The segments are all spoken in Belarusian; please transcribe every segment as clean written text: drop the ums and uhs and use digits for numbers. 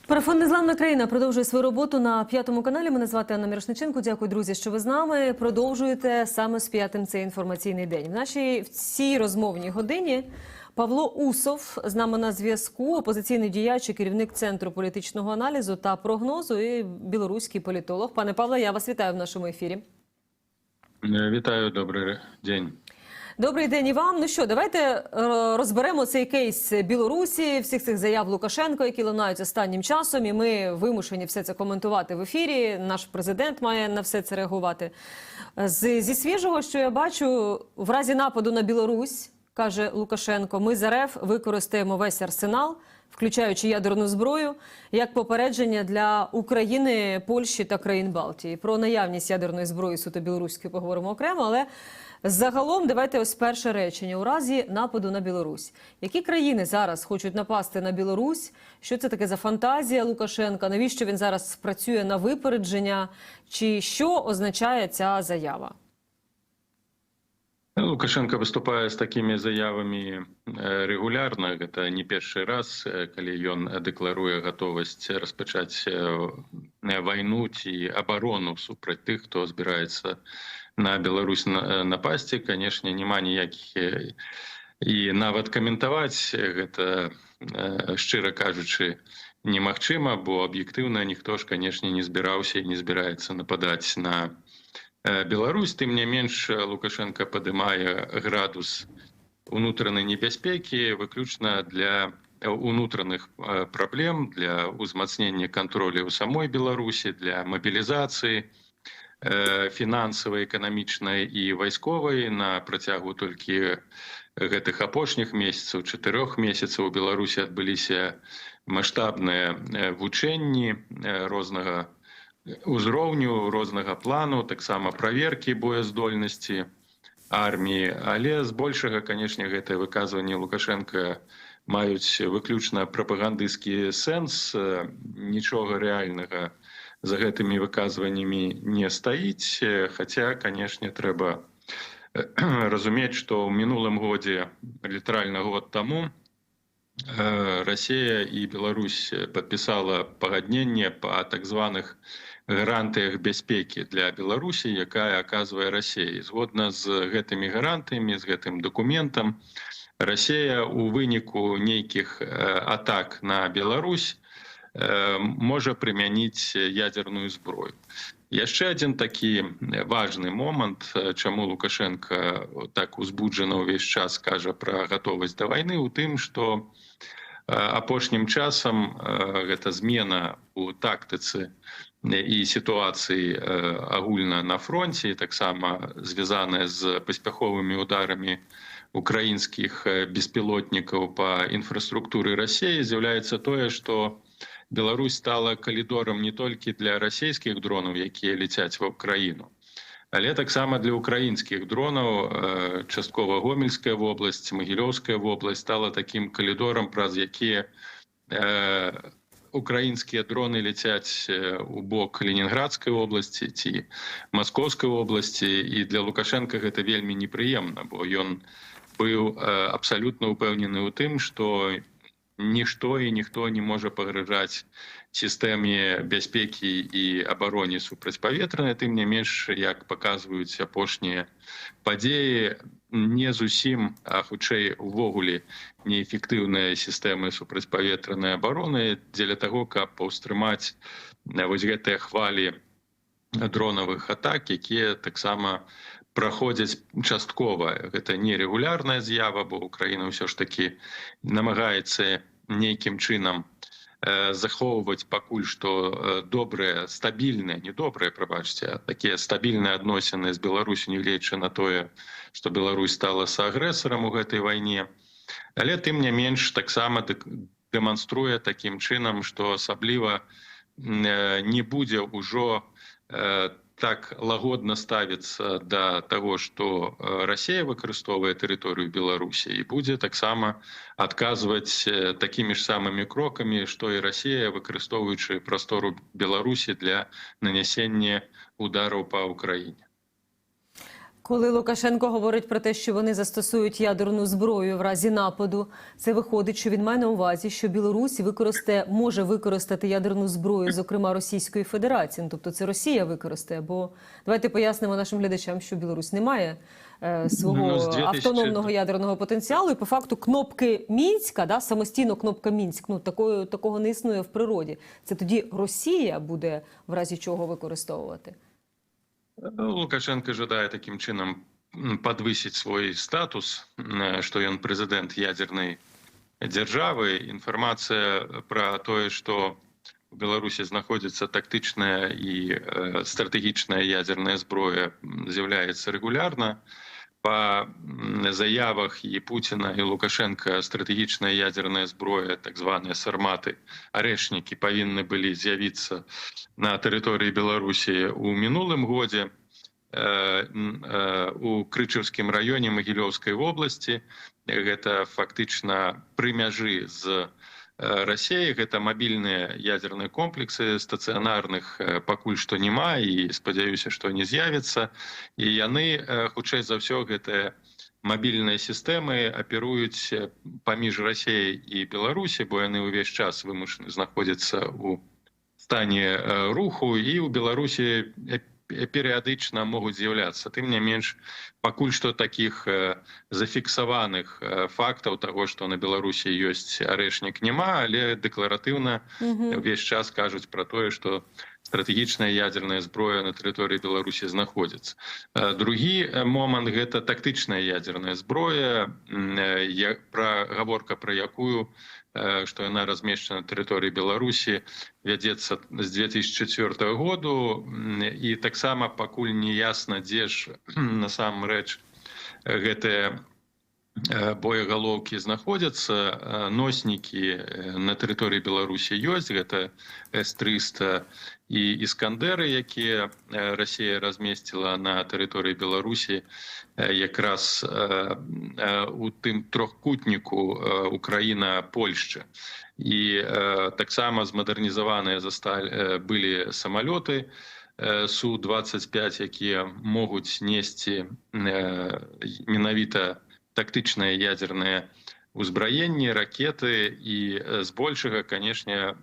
Марафон «Незламна країна» продовжує свою роботу на П'ятому каналі. Мене звати Анна Мірошниченко. Дякую, друзі, що ви з нами. Продовжуєте саме з П'ятим цей інформаційний день. В цій розмовній годині Павло Усов з нами на зв'язку, опозиційний діяч і керівник Центру політичного аналізу та прогнозу і білоруський політолог. Пане Павле, я вас вітаю в нашому ефірі. Вітаю, добрий день. Добрий день і вам. Ну що, давайте розберемо цей кейс Білорусі, всіх цих заяв Лукашенко, які лунають останнім часом, і ми вимушені все це коментувати в ефірі. Наш президент має на все це реагувати. Зі свіжого, що я бачу, в разі нападу на Білорусь, каже Лукашенко, ми з РФ використаємо весь арсенал, включаючи ядерну зброю, як попередження для України, Польщі та країн Балтії. Про наявність ядерної зброї суто білоруської поговоримо окремо, але загалом давайте ось перше речення. У разі нападу на Білорусь. Які країни зараз хочуть напасти на Білорусь? Що це таке за фантазія Лукашенка? Навіщо він зараз працює на випередження? Чи що означає ця заява? Лукашенко выступае з такими заявами регулярно. Это не першы раз, калі ён дэкларуе гатовасць распачаць вайну ці абарону супраць тых, хто збіраецца на Беларусь напасці. Канешне, няма ніякіх і нават каментаваць гэта, шчыра кажучы, немагчыма, бо аб'ектыўна ніхто ж, канешне, не збіраўся і не збіраецца нападаць на Беларусь. Тым не менш, Лукашенко падымае градус унутранай небяспекі выключна для унутраных праблем, для ўзмацнення кантролю ў самой Беларусі, для мабілізацыі фінансавай, эканамічнай і вайсковай. На працягу толькі гэтых апошніх месяцаў, 4 месяцаў у Беларусі адбыліся маштабныя вучэнні рознага узроўню, рознага плану, таксама праверкі боездольнасці арміі. Але збольшага, канешне, гэтыя выказванні Лукашенка маюць выключна прапагандысцкі сэнс. Нічога рэальнага за гэтымі выказваннямі не стаіць. Хаця, канешне, трэба разумець, што ў мінулым годзе, літаральна год таму, Россия и Беларусь подписала пагадненне по так званых гарантыях бяспекі для Беларусі, якая аказвае Россия. Згодна з гэтымі гарантыямі, з гэтым документам, Россия у выніку нейкіх атак на Беларусь можа прымяніць ядерную зброю. Яшчэ адзін такі важны момант, чаму Лукашенко так узбуджана ўвесь час кажа пра гатовасць да вайны, у тым, што апошнім часам гэта змена у тактыцы і сітуацыі агульна на фронце, таксама звязаная з паспяховымі ударамі украінскіх беспілотнікаў па інфраструктуры России, з'яўляецца тое, што Беларусь стала калідорам не толькі для расійскіх дронаў, якія ляцяць ва краіну, але таксама для украінскіх дронаў. Часткова Гомельская вобласць, Магілёўская вобласць стала такім калідорам, праз якія украінскія дроны ляцяць у бок Ленінградскай вобласці ці Маскоўскай вобласці. І для Лукашенка гэта вельмі непрыемна, бо ён быў абсалютна ўпэўнены ў тым, што нішто і ніхто не можа пагражаць сістэме бяспекі і абароне супрацьпаветранай. Тым не менш, як паказваюць апошнія падзеі, не зусім, а хутчэй увогуле неэфектыўныя сістэмы супрацьпаветранай абароны дзеля таго, каб паўстрымаць вось гэтыя хвалі дронавых атак, якія таксама праходзяць часткова. Гэта не регулярная з'ява, бо Украіна ўсё ж такі намагаецца нейкім чынам захоўваць пакуль што добрыя, стабільныя, не добрыя, прабачце, а такія стабільныя адносіны з Беларусю, нягледзячы на тое, што Беларусь стала саагрэсарам у гэтай вайне. Але тым не менш таксама дэманструе такім чынам, што асабліва не будзе ўжо так лагодна ставіцца да таго, што Расія выкарыстоўвае тэрыторыю Беларусі, і будзе таксама адказваць такімі ж самымі крокамі, што і Расія, выкарыстоўваючы прастору Беларусі для нанясення удараў па Украіне. Коли Лукашенко говорить про те, що вони застосують ядерну зброю в разі нападу, це виходить, що він має на увазі, що Білорусь може використати ядерну зброю, зокрема Російської Федерації. Ну, тобто це Росія використає, бо давайте пояснимо нашим глядачам, що Білорусь не має свого автономного ядерного потенціалу. І по факту кнопки Мінська, да, самостійно кнопка Мінськ, ну такого не існує в природі. Це тоді Росія буде в разі чого використовувати. Лукашенко жадае таким чынам подвысить свой статус, что ён прэзідэнт ядерной дзяржавы. Інфармацыя пра тое, што в Беларусі знаходзіцца тактычная і стратэгічная ядерная зброя, з'яўляецца рэгулярна. Па заявах і Пуціна і Лукашенка стратэгічная ядерная зброя, так званыя сарматы, арэшнікі, павінны былі з'явіцца на тэрыторыі Беларусі ў мінулым годзе у Крычаўскім раёне Магілёўскай вобласці. Гэта фактычна пры мяжы з Расіяй. Гэта мабільныя ядерныя комплексы, стацыянарных пакуль што няма і спадзяюся, што не з'явіцца. І яны, хутчэй за ўсё, гэтыя мабільныя сістэмы аперуюць паміж Расіяй і Беларусі, бо яны ўвесь час вымушаны знаходзяцца ў стане руху, і ў Беларусі перыядычна могуць з'яўляцца. Тым не менш, пакуль што такіх зафіксаваных фактаў таго, што на Беларусі ёсць арэшнік, няма, але дэкларатыўна ўвесь час кажуць пра тое, што стратэгічная ядерная зброя на тэрыторыі Беларусі знаходзіцца. Другі момант – гэта тактычная ядерная зброя, гаворка пра якую, што яна размешчана на тэрыторыі Беларусі, вядзецца з 2004 году, і таксама пакуль не ясна, дзе ж насамрэч гэтыя боегалоўкі знаходзяцца. Носнікі на тэрыторыі Беларусі ёсць, гэта С-300 і Іскандеры, якія Расія размесціла на тэрыторыі Беларусі якраз у тым трохкутніку Украіна-Польшча. І таксама змадэрнізаваныя былі самалёты Су-25, якія могуць несці менавіта тактычныя ядерныя узбраенні, ракеты. І збольшага, канешне,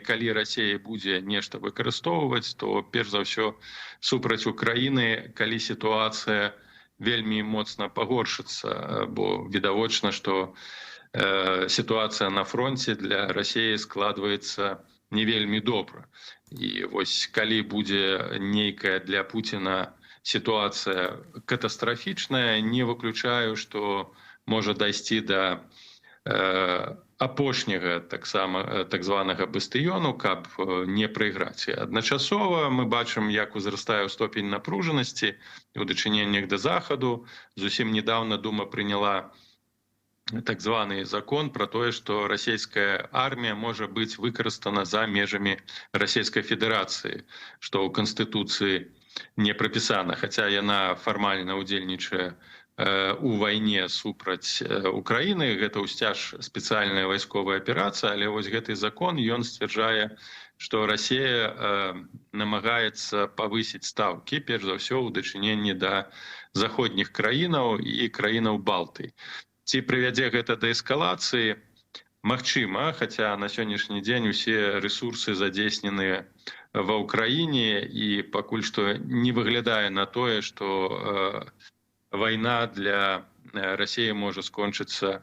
калі Расія будзе нешта выкарыстоўваць, то перш за ўсё супраць Украіны, калі сітуацыя вельмі моцна пагоршыцца, бо відавочна, што сітуацыя на фронце для Расіі складваецца не вельмі добра. І вось калі будзе нейкая для Пуціна сітуацыя катастрафічная, не выключаю, што можа дайсці да апошняга таксама так званага бастыёну, каб не прайграць. Адначасова мы бачым, як узрастае ступень напружанасці у дачыненнях да Захаду. Зусім недавно Дума прыняла так званы закон про тое, што расійская армія можа быць выкарыстана за межамі Расійскай Федэрацыі, што ў Канстытуцыі не прапісана, хаця яна фармальна ўдзельнічае у вайне супраць Украіны. Гэта ўсцяж спецыяльная вайсковая аперацыя, але вось гэты закон, ён сцвярджае, што Расія намагаецца павысіць стаўкі, перш за ўсё, у дачыненні да заходніх краінаў і краінаў Балтыі. Ці прывядзе гэта да эскалацыі? Магчыма, хаця на сённяшні дзень усе рэсурсы задзейсненыя ва ўкраіне, і пакуль што не выглядае на тое, што вайна для Расіі можа скончыцца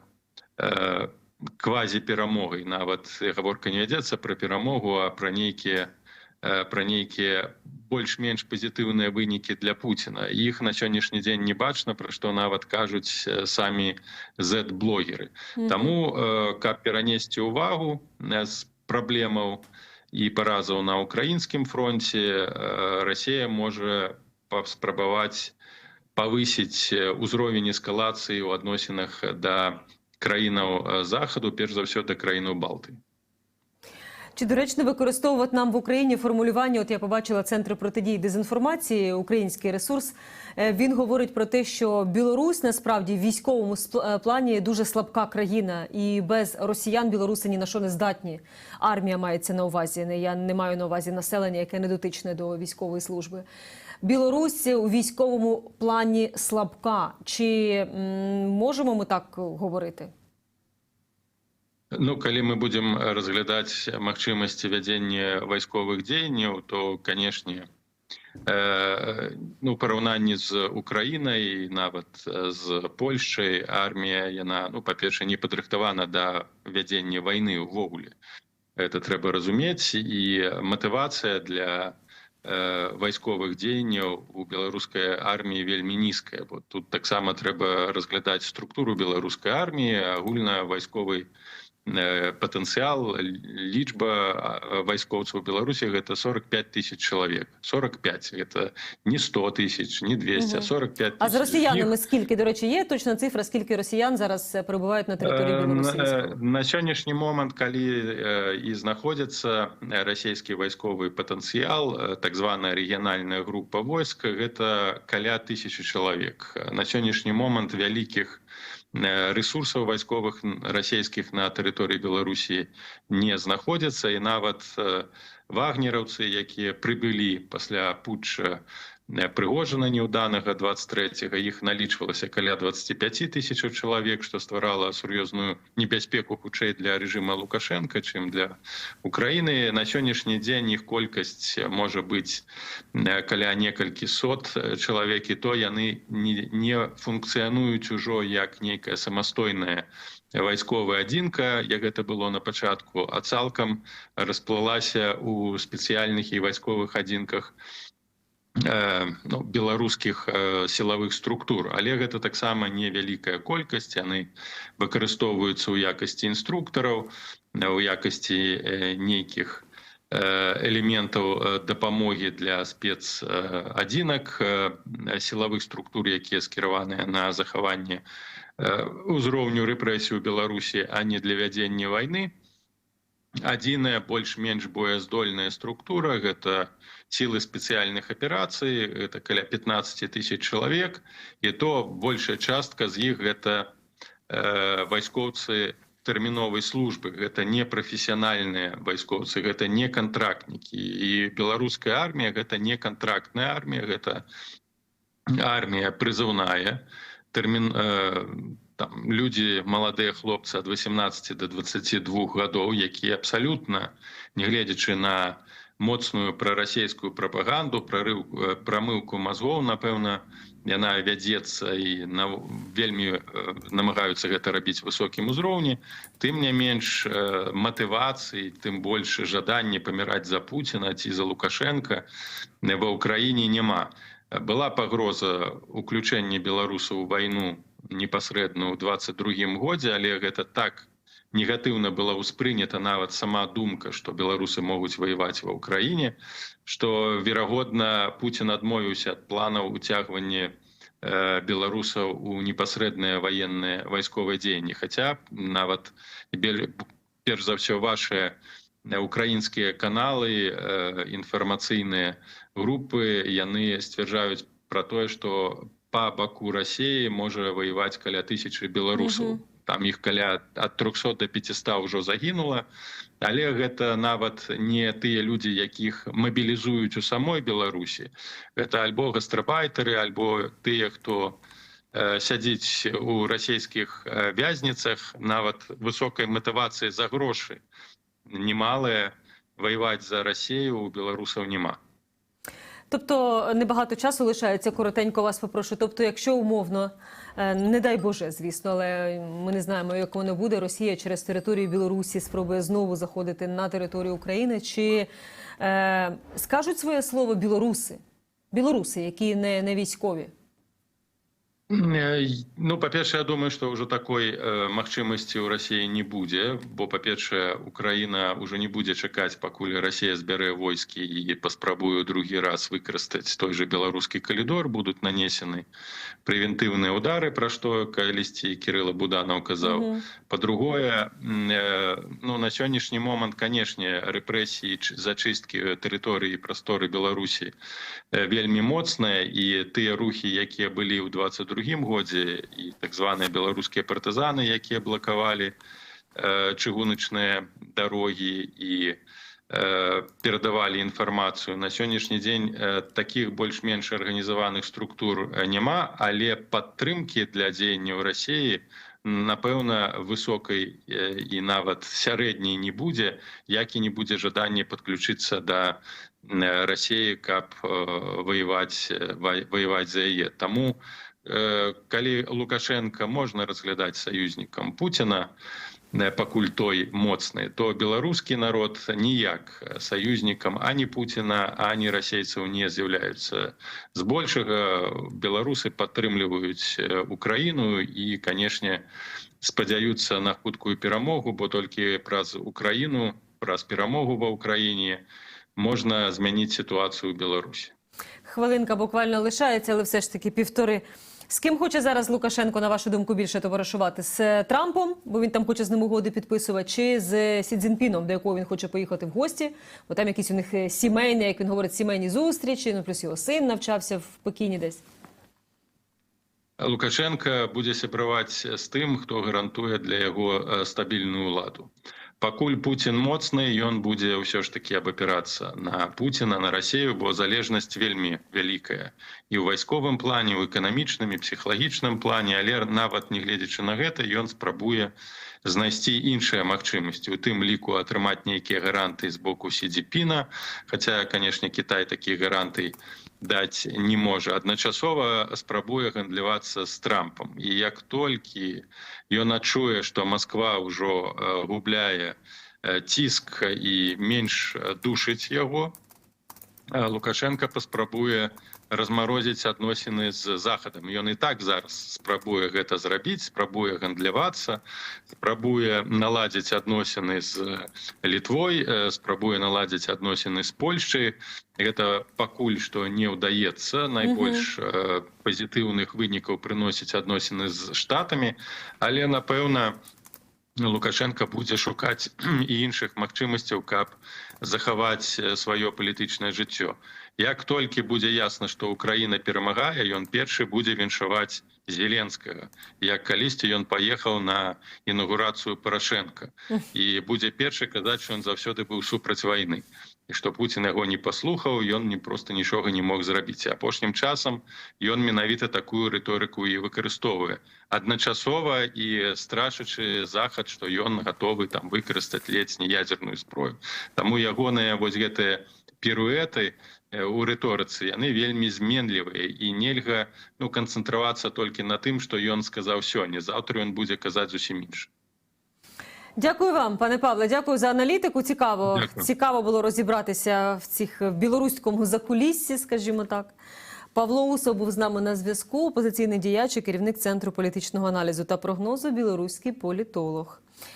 квазіперамогай. Нават гаворка не вядзецца пра перамогу, а пра нейкія больш-менш пазітыўныя вынікі для Пуціна. Іх на сённяшні дзень не бачна, пра што нават кажуць самі Z-блогеры. Таму, каб перанесці ўвагу з праблемаў і паразаў на ўкраінскім фронце, Расія можа спрабаваць павысіць узровень эскалацыі ў адносінах да краінаў Захаду, перш за ўсё да краінаў Балтыі. Чи доречно використовувати нам в Україні формулювання, от я побачила Центр протидії дезінформації, український ресурс, він говорить про те, що Білорусь насправді в військовому плані дуже слабка країна, і без росіян білоруси ні на що не здатні. Армія мається на увазі, я не маю на увазі населення, яке не дотичне до військової служби. Білорусь у військовому плані слабка. Чи можемо ми так говорити? Ну, калі мы будем разглядаць магчымасці вядзення вайсковых дзеянняў, то, канешне, ну, параўнанні з Украінай, нават з Польшчай, армія, яна, ну, па-першае, не падрыхтавана да вядзення вайны ўвогуле. Это трэба разумець, і матывацыя для вайсковых дзеянняў у беларускай арміі вельмі нізкая. Вот тут таксама трэба разглядаць структуру беларускай арміі, агульна вайсковай патэнцыял, лічба вайскоўцаў Беларусі гэта 45 тысяч чалавек. 45 гэта не 100 тысяч, не 200, а 45 тысяч. А з росіянами скільки, до речі, є точна цифра, скільки росіян зараз перебувають на території Білорусі? На сённяшні момант, калі і знаходзіцца расійскі вайсковы патэнцыял, так званая рэгіянальная група войск, гэта каля 1000 чалавек. На сённяшні момант вялікіх ресурсаў вайсковых расійскіх на тэрыторыі Беларусі не знаходзяцца, і нават вагнераўцы, якія прыбылі пасля путча Прыгожина неўданага 23-го, іх налічвалася каля 25 тысяч чалавек, што стварала сур'ёзную небяспеку хутчэй для рэжыма Лукашенка, чым для Украіны. На сённяшні дзень іх колькасць можа быць каля некалькі сот чалавек, і то яны не функцыянуюць ужо як нейкая самастойная вайсковая адзінка, як гэта было на пачатку, а цалкам расплылася ў спецыяльных і вайсковых адзінках беларускіх сілавых структур. Але гэта таксама невялікая колькасць, яны выкарыстоўваюцца ў якасці інструктараў, у якасці нейкіх элементаў дапамогі для спецадзінак сілавых структур, якія скіраваныя на захаванне узроўню рэпрэсій у Беларусі, а не для вядзення вайны. Адзіная больш-менш боездольная структура – гэта сілы спецыяльных аперацый, это каля 15 тысяч чалавек, і то большая частка з іх гэта вайскоўцы тэрміновай службы, гэта не прафесіянальныя вайскоўцы, гэта не кантрактнікі. І беларуская армія – гэта не кантрактная армія, гэта армія прызыўная, людзі, маладыя хлопцы ад 18 до 22 гадоў, якія абсалютна, нягледзячы на моцную прарасійскую прапаганду, прамыўку мазгоў, напэўна, яна вядзецца і вельмі намагаюцца гэта рабіць высокім узроўні, тым не менш матывацыі, тым больш жаданне паміраць за Пуціна ці за Лукашенка ва ўкраіне няма. Была пагроза уключэння беларусаў у вайну непасрэдна ў 22-м годзе, але гэта так негатыўна была ўспрынята нават сама думка, што беларусы могуць ваяваць ва ўкраіне, што, верагодна, Пуцін адмовіўся ад планаў уцягвання беларусаў у непасрэдныя ваенныя вайсковыя дзеянні. Хаця нават, перш за ўсё, вашыя украінскія каналы, інфармацыйныя групы, яны сцвярджаюць пра тое, што па баку Расіі можа ваяваць каля 1000 беларусаў. Там іх каля ад 300 до 500 ўжо загінула, але гэта нават не тыя людзі, якіх мабілізуюць у самой Беларусі. Гэта альбо гастрабайтары, альбо тыя, хто сядзіць у расійскіх вязніцах, нават высокай матывацыі за грошы немалая, ваяваць за Расію у беларусаў нема. Тобто небагато часу лишається, коротенько вас попрошу. Тобто, якщо умовно, не дай Боже, звісно, але ми не знаємо, як воно буде, Росія через територію Білорусі спробує знову заходити на територію України, чи скажуть своє слово білоруси, які не військові? Ну, па-першае, я думаю, што ўжо такой магчымасці ў Расіі не будзе, бо, па-першае, Украіна ўжо не будзе чакаць, пакуль Расія збярэ войскі і паспрабуе другі раз выкарыстаць той же беларускі калідор, будуць нанесены прэвентыўныя ўдары, пра што калісьці Кірыла Буданаў казаў. Па-другое, ну, на сённяшні момант, канешне, рэпрэсіі, зачысткі тэрыторыі і прасторы Беларусі вельмі моцныя, і тыя рухі, якія былі ў 22-м годзе, і так званыя беларускія партызаны, якія блакавалі чыгуначныя дарогі і перадавалі інфармацыю. На сённяшні дзень такіх больш-менш арганізаваных структур няма, але падтрымкі для дзеянняў Расіі, напэўна, высокай і нават сярэдняй не будзе, як і не будзе жадання падключыцца да Расіі, каб ваяваць за яе. Таму, калі Лукашенка можна разглядаць саюзнікам Пуціна, пакуль той моцны, то беларускі народ ніяк саюзнікам ані Пуціна, ані расейцаў не з'яўляюцца. Збольшага беларусы падтрымліваюць Украіну і, канешне, спадзяюцца на хуткую перамогу, бо толькі праз Украіну, праз перамогу ва Ўкраіне можна змяніць сітуацыю ў Беларусі. Хвилинка буквально лишається, але все ж таки півтори. З ким хоче зараз Лукашенко, на вашу думку, більше товаришувати? З Трампом, бо він там хоче з ним угоди підписувати, чи з Сі Цзіньпіном, до якого він хоче поїхати в гості? Бо там якісь у них сімейні, як він говорить, сімейні зустрічі, ну плюс його син навчався в Пекіні десь. Лукашенко будзе сябраваць з тым, хто гарантуе для яго стабільную ўладу. Пакуль Пуцін моцны, ён будзе ўсё ж такі абапірацца на Пуціна, на Расію, бо залежнасць вельмі вялікая. І ў вайсковым плане, ў эканамічным і псіхалагічным плане, але нават не гледзячы на гэта, ён спрабуе знайсці іншыя магчымасці, у тым ліку атрымаць нейкія гаранты з боку Сі Цзіньпіна, хаця, канешне, Кітай такіх гарантый даць не можа. Адначасова спрабуе гандлявацца з Трампам. І як толькі ён адчуе, што Масква ўжо губляе ціск і менш душыць яго, Лукашенко паспрабуе размарозіць адносіны з Захадам. Ён і так зараз спрабуе гэта зрабіць, спрабуе гандлявацца, спрабуе наладзіць адносіны з Літвой, спрабуе наладзіць адносіны з Польшчай. Гэта пакуль што не ўдаецца. Найбольш пазітыўных вынікаў прыносіць адносіны з Штатамі, але, напэўна, Лукашенко будзе шукаць і іншых магчымасцяў, каб захаваць сваё палітычнае жыццё. Як толькі будзе ясна, што Украіна перамагае, ён першы будзе віншаваць Зеленскага. Як калісьці ён паехаў на інаўгурацыю Парашенка. І будзе першы казаць, што ён заўсёды быў супраць вайны. І што Пуцін яго не паслухаў, ён проста нічога не мог зрабіць. Апошнім часам ён менавіта такую рыторыку і выкарыстоўвае. Адначасова і страшачы Захад, што ён гатовы там выкарыстаць ледзь не ядзерную зброю. Таму ягоныя вось гэтыя піруэты у рыторыцы, яны вельмі зменлівыя, і нельга канцэнтравацца толькі на тым, што ён сказаў сёння. Заўтра ён будзе казаць зусім інша. Дякую вам, пане Павле, дякую за аналітику. Цікаво, Дякую. цікаво було розібратися в білоруському закуліссі, скажімо так. Павло Усов був з нами на зв'язку, опозиційний діяч і керівник Центру політичного аналізу та прогнозу, білоруський політолог.